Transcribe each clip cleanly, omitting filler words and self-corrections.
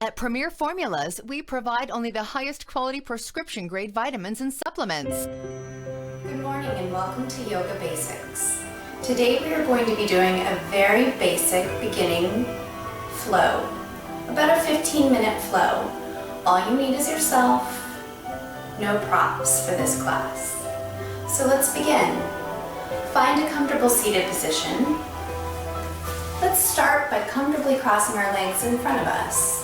At Premier Formulas, we provide only the highest quality prescription-grade vitamins and supplements. Good morning and welcome to Yoga Basics. Today we are going to be doing a very basic beginning flow, about a 15-minute flow. All you need is yourself, no props for this class. So let's begin. Find a comfortable seated position. Let's start by comfortably crossing our legs in front of us,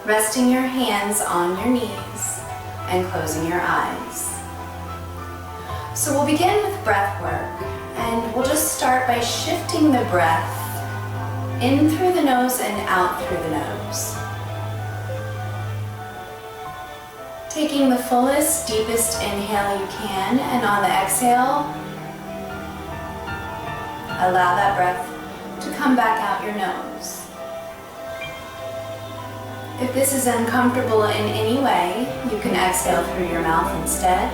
resting your hands on your knees and closing your eyes. So we'll begin with breath work, and we'll just start by shifting the breath in through the nose and out through the nose. Taking the fullest, deepest inhale you can, and on the exhale, allow that breath to come back out your nose. If this is uncomfortable in any way, you can exhale through your mouth instead.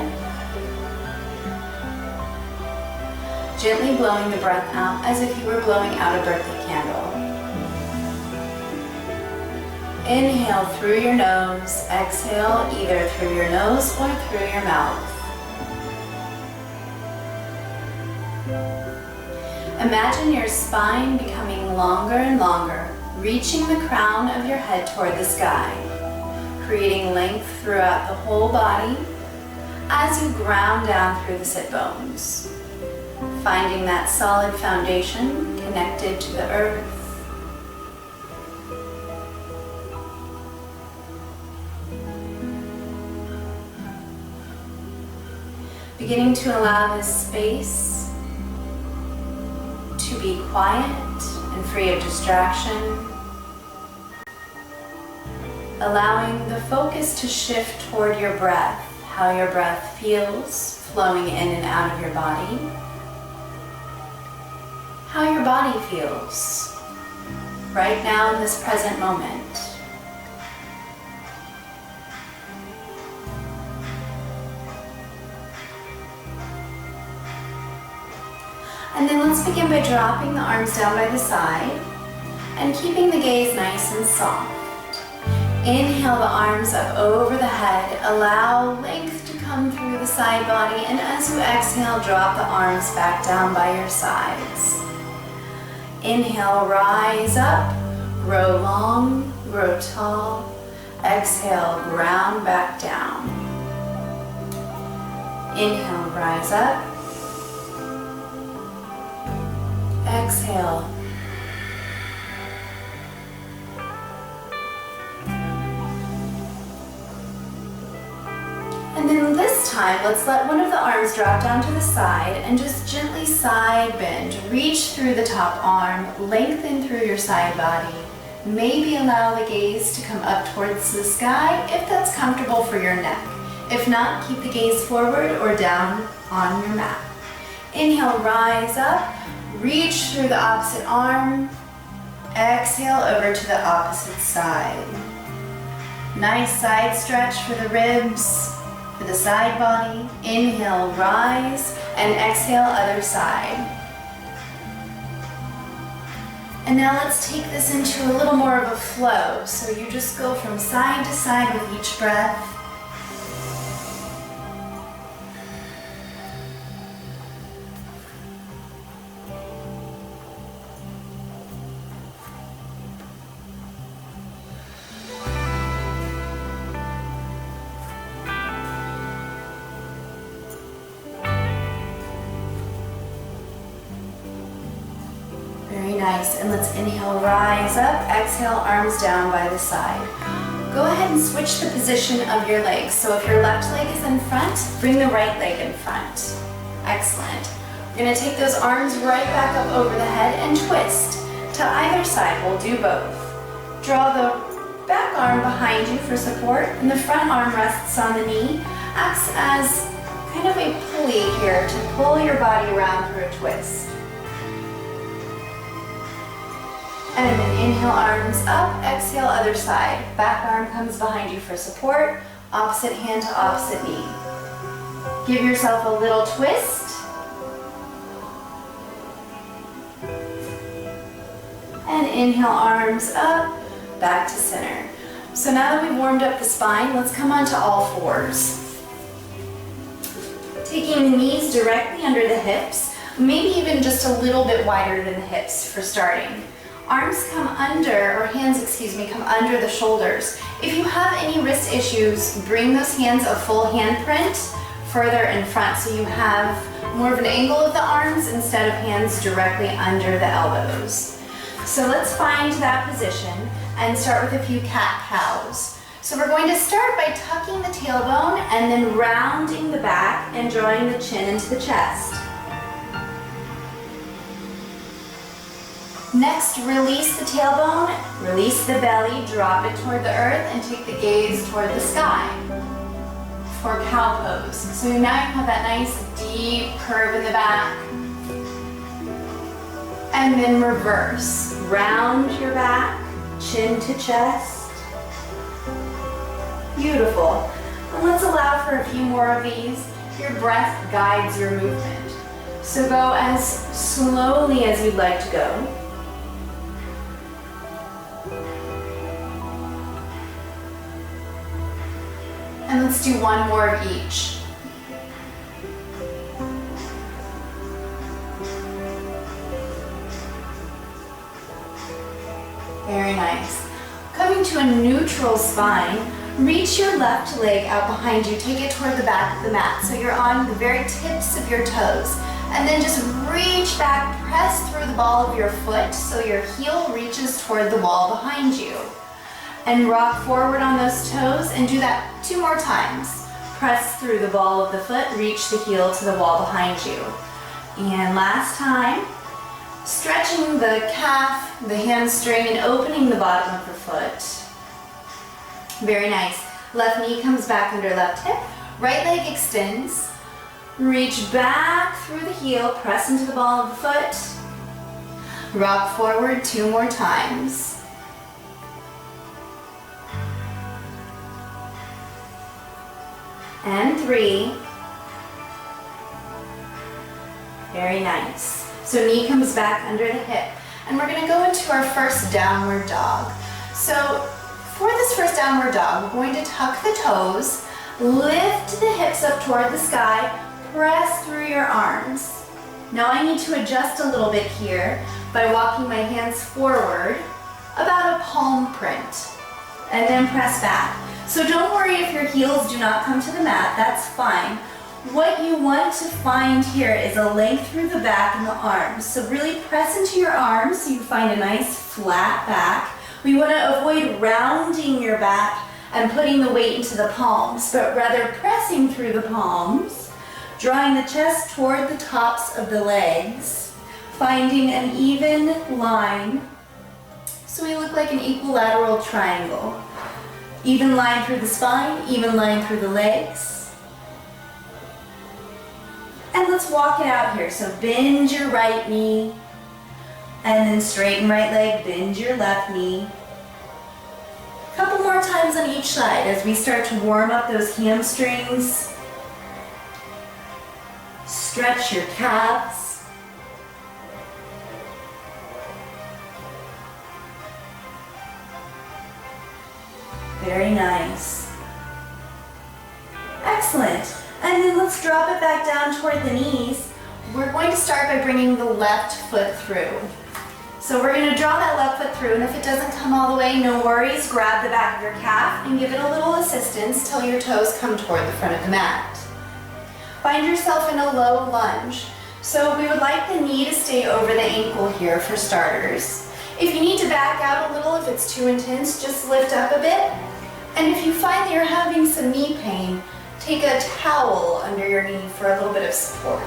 Gently blowing the breath out as if you were blowing out a birthday candle. Inhale through your nose, exhale either through your nose or through your mouth. Imagine your spine becoming longer and longer, reaching the crown of your head toward the sky, creating length throughout the whole body as you ground down through the sit bones, finding that solid foundation connected to the earth. Beginning to allow this space to be quiet and free of distraction. Allowing the focus to shift toward your breath, how your breath feels flowing in and out of your body. How your body feels right now in this present moment. And then let's begin by dropping the arms down by the side and keeping the gaze nice and soft. Inhale the arms up over the head, allow length to come through the side body, and as you exhale, drop the arms back down by your sides. Inhale, rise up, grow long, grow tall. Exhale, ground back down. Inhale, rise up. Exhale. And then this time, let's let one of the arms drop down to the side and just gently side bend. Reach through the top arm, lengthen through your side body. Maybe allow the gaze to come up towards the sky if that's comfortable for your neck. If not, keep the gaze forward or down on your mat. Inhale, rise up. Reach through the opposite arm. Exhale over to the opposite side. Nice side stretch for the ribs, for the side body. Inhale, rise, and exhale, other side. And now let's take this into a little more of a flow. So you just go from side to side with each breath. Very nice, and let's inhale, rise up, exhale, arms down by the side. Go ahead and switch the position of your legs. So if your left leg is in front, bring the right leg in front. Excellent. We're gonna take those arms right back up over the head and twist to either side. We'll do both. Draw the back arm behind you for support, and the front arm rests on the knee. Acts as kind of a pulley here to pull your body around through a twist. And then inhale, arms up, exhale, other side. Back arm comes behind you for support, opposite hand to opposite knee. Give yourself a little twist. And inhale, arms up, back to center. So now that we've warmed up the spine, let's come onto all fours. Taking the knees directly under the hips, maybe even just a little bit wider than the hips for starting. Arms come under, or hands, excuse me, come under the shoulders. If you have any wrist issues, bring those hands a full handprint further in front so you have more of an angle of the arms instead of hands directly under the elbows. So let's find that position and start with a few cat-cows. So we're going to start by tucking the tailbone and then rounding the back and drawing the chin into the chest. Next, release the tailbone, release the belly, drop it toward the earth, and take the gaze toward the sky for cow pose. So now you have that nice deep curve in the back. And then reverse. Round your back, chin to chest. Beautiful. And let's allow for a few more of these. Your breath guides your movement. So go as slowly as you'd like to go. And let's do one more of each. Very nice. Coming to a neutral spine, reach your left leg out behind you, take it toward the back of the mat so you're on the very tips of your toes. And then just reach back, press through the ball of your foot so your heel reaches toward the wall behind you. And rock forward on those toes and do that 2 more times. Press through the ball of the foot, reach the heel to the wall behind you. And last time, stretching the calf, the hamstring, and opening the bottom of the foot. Very nice. Left knee comes back under left hip, right leg extends. Reach back through the heel, press into the ball of the foot. Rock forward 2 more times. And 3. Very nice. So knee comes back under the hip. And we're gonna go into our first downward dog. So for this first downward dog, we're going to tuck the toes, lift the hips up toward the sky, press through your arms. Now I need to adjust a little bit here by walking my hands forward, about a palm print, and then press back. So don't worry if your heels do not come to the mat, that's fine. What you want to find here is a length through the back and the arms. So really press into your arms so you find a nice flat back. We want to avoid rounding your back and putting the weight into the palms, but rather pressing through the palms, drawing the chest toward the tops of the legs, finding an even line so we look like an equilateral triangle. Even line through the spine, even line through the legs. And let's walk it out here. So bend your right knee, and then straighten right leg, bend your left knee. A couple more times on each side as we start to warm up those hamstrings. Stretch your calves. Very nice. Excellent. And then let's drop it back down toward the knees. We're going to start by bringing the left foot through. So we're going to draw that left foot through, and if it doesn't come all the way, no worries. Grab the back of your calf and give it a little assistance till your toes come toward the front of the mat. Find yourself in a low lunge. So we would like the knee to stay over the ankle here for starters. If you need to back out a little, if it's too intense, just lift up a bit. And if you find that you're having some knee pain, take a towel under your knee for a little bit of support.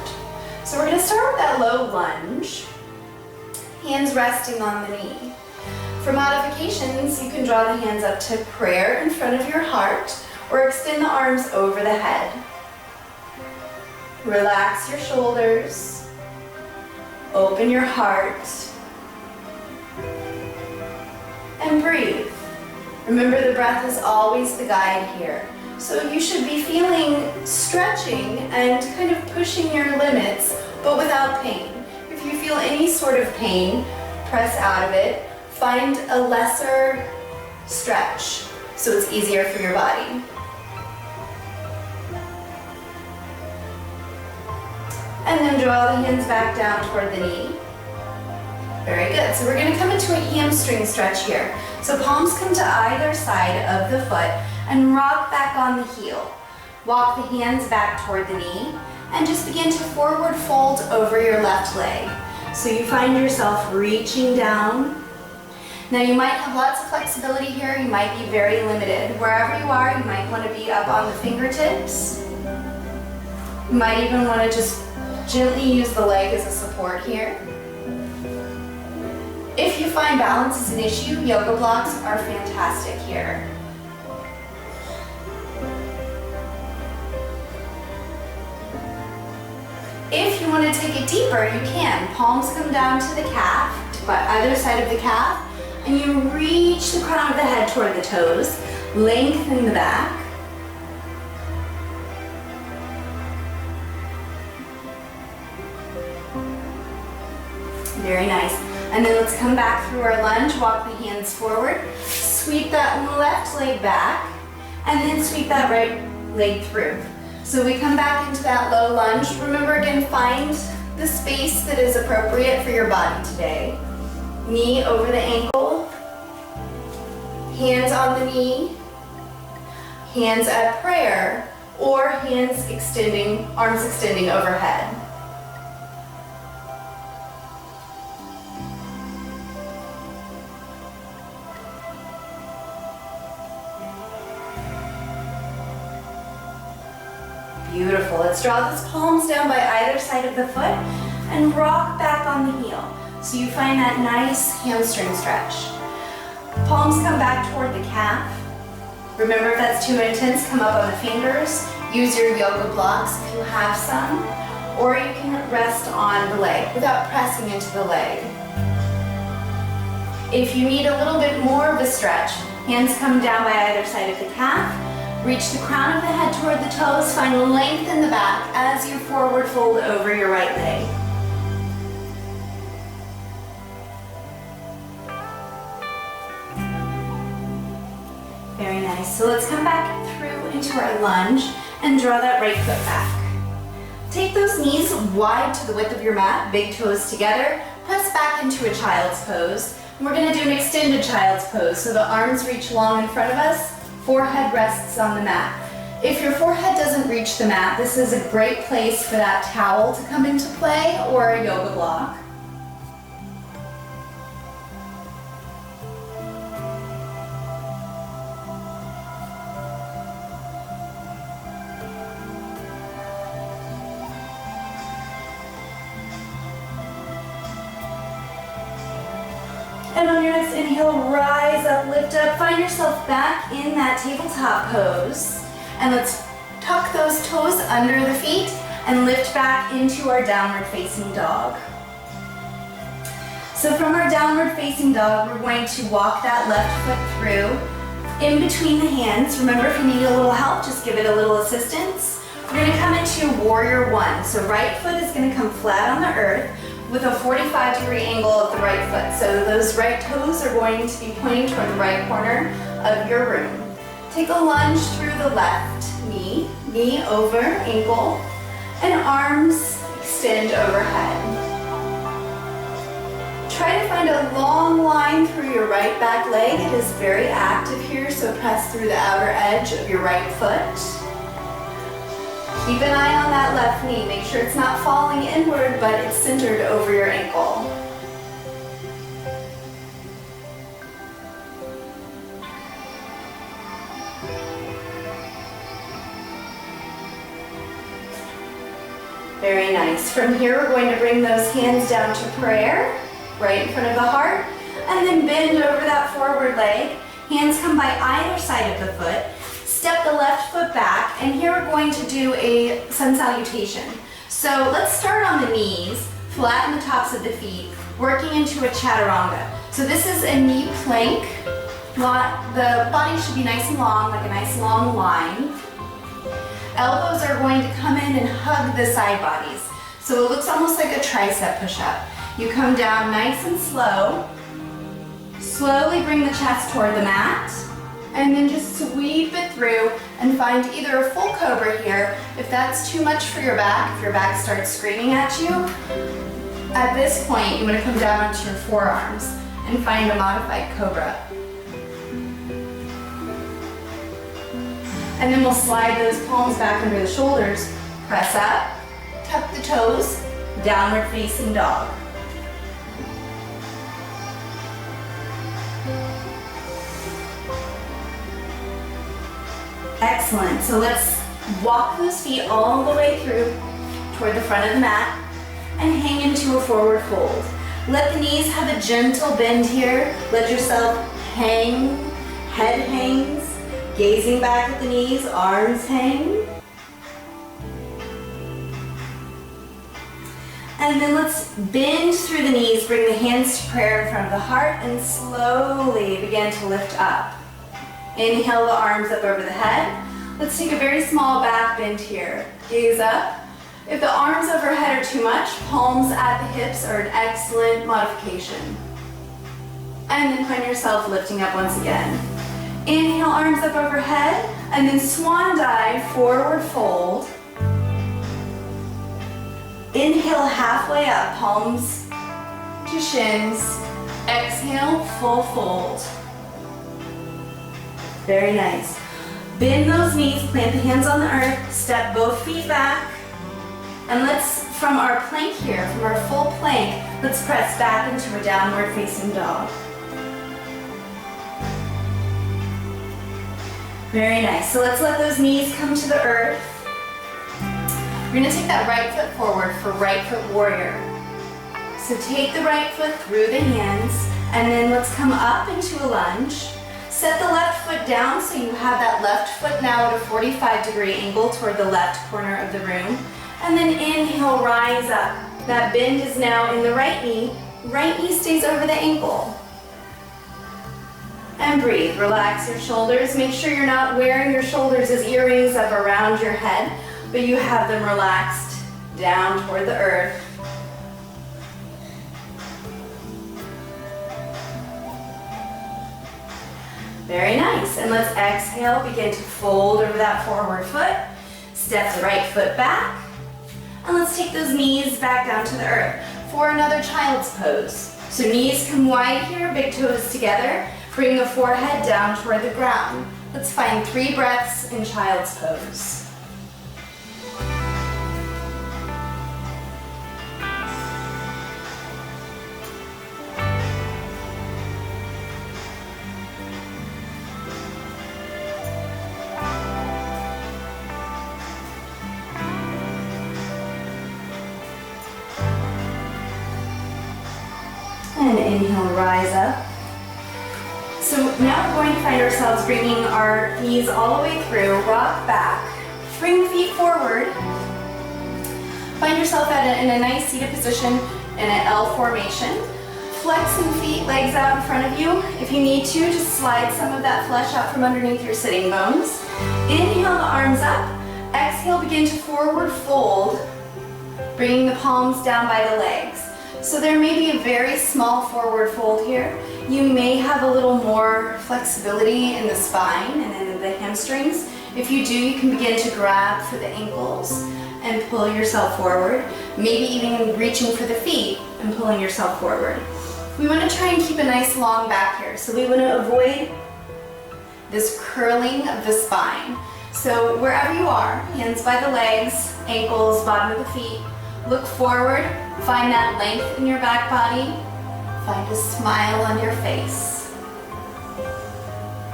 So we're going to start with that low lunge, hands resting on the knee. For modifications, you can draw the hands up to prayer in front of your heart or extend the arms over the head. Relax your shoulders, open your heart, and breathe. Remember, the breath is always the guide here. So you should be feeling stretching and kind of pushing your limits, but without pain. If you feel any sort of pain, press out of it. Find a lesser stretch. so it's easier for your body. And then draw the hands back down toward the knee. Very good. So we're going to come into a hamstring stretch here. So palms come to either side of the foot and rock back on the heel. Walk the hands back toward the knee and just begin to forward fold over your left leg. So you find yourself reaching down. Now you might have lots of flexibility here. You might be very limited. Wherever you are, you might want to be up on the fingertips. You might even want to just gently use the leg as a support here. If you find balance is an issue, yoga blocks are fantastic here. If you want to take it deeper, you can. Palms come down to the calf, to either side of the calf, and you reach the crown of the head toward the toes, lengthen the back. Very nice. And then let's come back through our lunge, walk the hands forward, sweep that left leg back, and then sweep that right leg through. So we come back into that low lunge. Remember again, find the space that is appropriate for your body today. Knee over the ankle, hands on the knee, hands at prayer, or hands extending, arms extending overhead. Beautiful. Let's draw those palms down by either side of the foot and rock back on the heel. So you find that nice hamstring stretch. Palms come back toward the calf. Remember, if that's too intense, come up on the fingers. Use your yoga blocks if you have some, or you can rest on the leg without pressing into the leg. If you need a little bit more of a stretch, hands come down by either side of the calf. Reach the crown of the head toward the toes, find length in the back as you forward fold over your right leg. Very nice. So let's come back through into our lunge and draw that right foot back. Take those knees wide to the width of your mat, big toes together, press back into a child's pose. And we're going to do an extended child's pose, so the arms reach long in front of us. Forehead rests on the mat. If your forehead doesn't reach the mat, this is a great place for that towel to come into play or a yoga block. And on your next inhale, rise up, lift up, find yourself back in that tabletop pose. And let's tuck those toes under the feet and lift back into our downward facing dog. So from our downward facing dog, we're going to walk that left foot through in between the hands. Remember, if you need a little help, just give it a little assistance. We're going to come into warrior one. So right foot is going to come flat on the earth with a 45-degree angle of the right foot. So those right toes are going to be pointing toward the right corner of your room. Take a lunge through the left knee, knee over ankle, and arms extend overhead. Try to find a long line through your right back leg. It is very active here, so press through the outer edge of your right foot. Keep an eye on that left knee. Make sure it's not falling inward, but it's centered over your ankle. Very nice. From here, we're going to bring those hands down to prayer, right in front of the heart, and then bend over that forward leg. Hands come by either side of the foot. Step the left foot back, and here we're going to do a sun salutation. So let's start on the knees, flatten the tops of the feet, working into a chaturanga. So this is a knee plank. The body should be nice and long, like a nice long line. Elbows are going to come in and hug the side bodies. So it looks almost like a tricep push-up. You come down nice and slow. Slowly bring the chest toward the mat. And then just sweep it through and find either a full cobra here. If that's too much for your back, if your back starts screaming at you, at this point, you want to come down onto your forearms and find a modified cobra. And then we'll slide those palms back under the shoulders, press up, tuck the toes, downward facing dog. Excellent. So let's walk those feet all the way through toward the front of the mat and hang into a forward fold. Let the knees have a gentle bend here. Let yourself hang, head hangs, gazing back at the knees, arms hang. And then let's bend through the knees, bring the hands to prayer in front of the heart, and slowly begin to lift up. Inhale the arms up over the head. Let's take a very small back bend here. Gaze up. If the arms overhead are too much, palms at the hips are an excellent modification. And then find yourself lifting up once again. Inhale, arms up overhead, and then swan dive, forward fold. Inhale, halfway up, palms to shins. Exhale, full fold. Very nice. Bend those knees, plant the hands on the earth, step both feet back, and let's, from our plank here, from our full plank, let's press back into a downward facing dog. Very nice. So let's let those knees come to the earth. We're going to take that right foot forward for right foot warrior. So take the right foot through the hands, and then let's come up into a lunge. Set the left foot down so you have that left foot now at a 45-degree angle toward the left corner of the room. And then inhale, rise up. That bend is now in the right knee. Right knee stays over the ankle. And breathe. Relax your shoulders. Make sure you're not wearing your shoulders as earrings up around your head, but you have them relaxed down toward the earth. Very nice. And let's exhale, begin to fold over that forward foot. Step the right foot back. And let's take those knees back down to the earth for another child's pose. So knees come wide here, big toes together. Bring the forehead down toward the ground. Let's find 3 breaths in child's pose. And inhale, rise up. So now we're going to find ourselves bringing our knees all the way through, rock back, bring the feet forward. Find yourself in a nice seated position in an L formation. Flexing feet, legs out in front of you. If you need to, just slide some of that flesh out from underneath your sitting bones. Inhale the arms up. Exhale, begin to forward fold, bringing the palms down by the legs. So there may be a very small forward fold here. You may have a little more flexibility in the spine and in the hamstrings. If you do, you can begin to grab for the ankles and pull yourself forward. Maybe even reaching for the feet and pulling yourself forward. We want to try and keep a nice long back here. So we want to avoid this curling of the spine. So wherever you are, hands by the legs, ankles, bottom of the feet, look forward, find that length in your back body, find a smile on your face,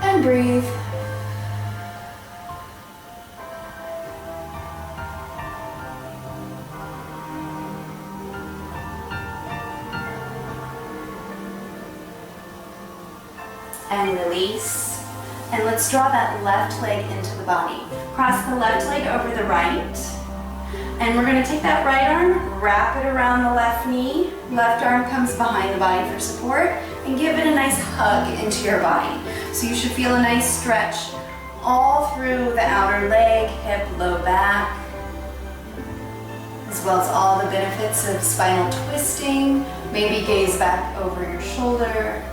and breathe. And release. And let's draw that left leg into the body. Cross the left leg over the right. And we're going to take that right arm, wrap it around the left knee. Left arm comes behind the body for support, and give it a nice hug into your body. So you should feel a nice stretch all through the outer leg, hip, low back, as well as all the benefits of spinal twisting. Maybe gaze back over your shoulder.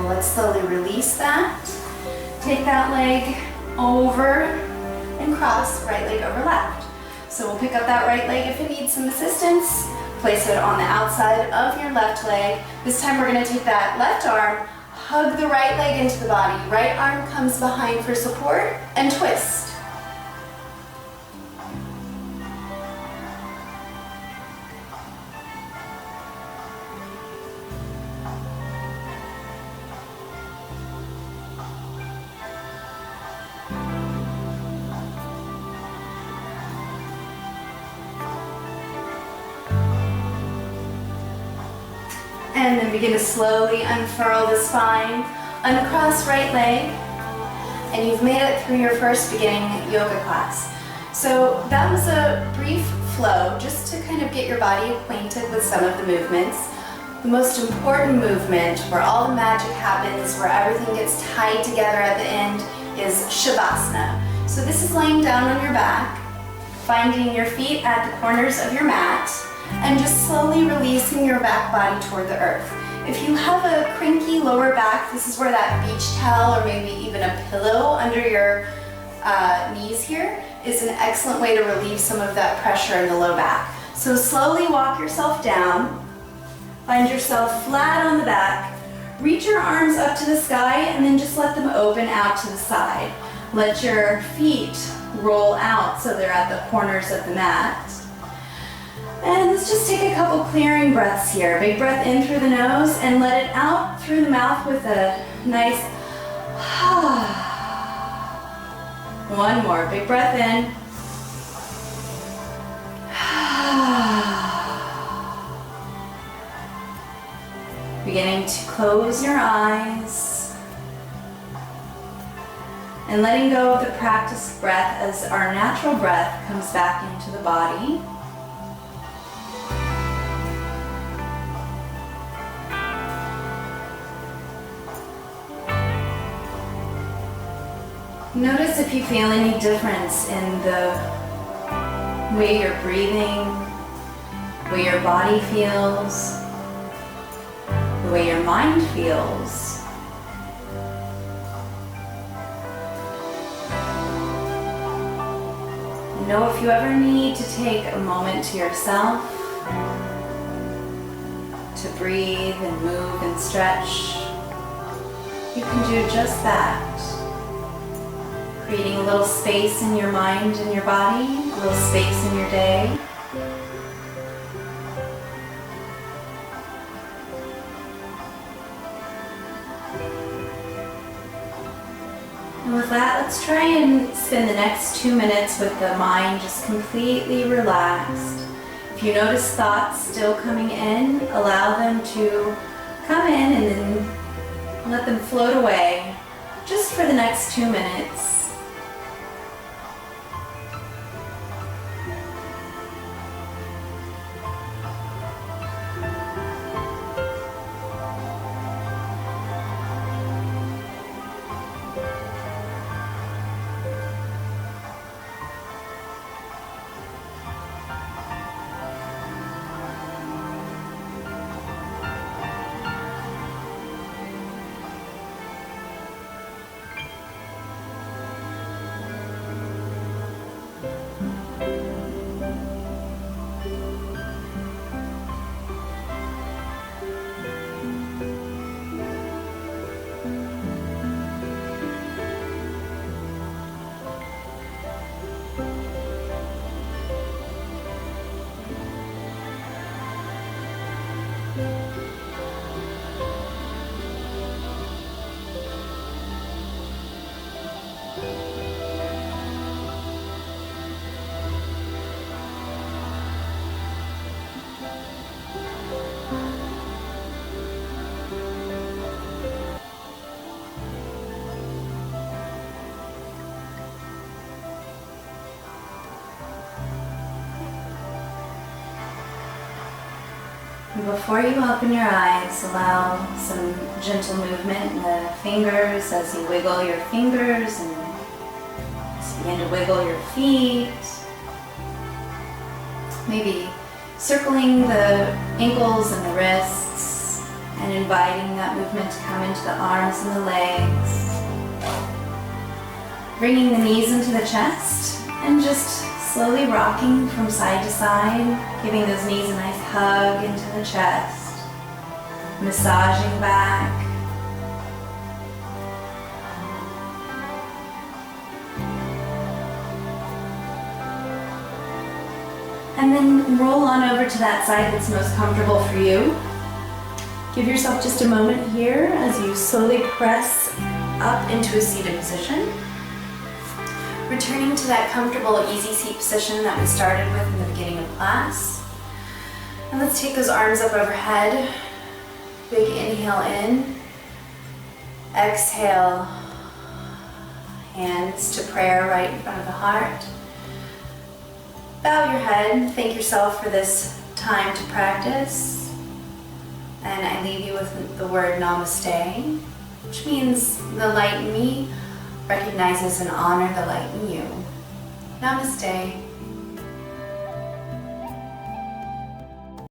let's slowly release that. Take that leg over and cross, right leg over left. So we'll pick up that right leg if it needs some assistance. Place it on the outside of your left leg. This time we're going to take that left arm, hug the right leg into the body. Right arm comes behind for support and twist. And then begin to slowly unfurl the spine, uncross right leg, and you've made it through your first beginning yoga class. So that was a brief flow just to kind of get your body acquainted with some of the movements. The most important movement, where all the magic happens, where everything gets tied together at the end, is Shavasana. So this is laying down on your back, finding your feet at the corners of your mat, and just slowly releasing your back body toward the earth. If you have a cranky lower back, this is where that beach towel or maybe even a pillow under your knees here is an excellent way to relieve some of that pressure in the low back. So slowly walk yourself down, find yourself flat on the back, reach your arms up to the sky and then just let them open out to the side. Let your feet roll out so they're at the corners of the mat. And let's just take a couple clearing breaths here. Big breath in through the nose and let it out through the mouth with a nice one more. Big breath in. Beginning to close your eyes and letting go of the practiced breath as our natural breath comes back into the body. Notice if you feel any difference in the way you're breathing, the way your body feels, the way your mind feels. Know if you ever need to take a moment to yourself to breathe and move and stretch, you can do just that. Creating a little space in your mind and your body, a little space in your day. And with that, let's try and spend the next 2 minutes with the mind just completely relaxed. If you notice thoughts still coming in, allow them to come in and then let them float away just for the next 2 minutes. Before you open your eyes, allow some gentle movement in the fingers as you wiggle your fingers and just begin to wiggle your feet. Maybe circling the ankles and the wrists, and inviting that movement to come into the arms and the legs. Bringing the knees into the chest and just slowly rocking from side to side, giving those knees a nice hug into the chest, massaging back. And then roll on over to that side that's most comfortable for you. Give yourself just a moment here as you slowly press up into a seated position. Returning to that comfortable, easy seat position that we started with in the beginning of class. And let's take those arms up overhead. Big inhale in. Exhale, hands to prayer right in front of the heart. Bow your head, thank yourself for this time to practice. And I leave you with the word namaste, which means the light in me recognizes and honors the light in you. Namaste.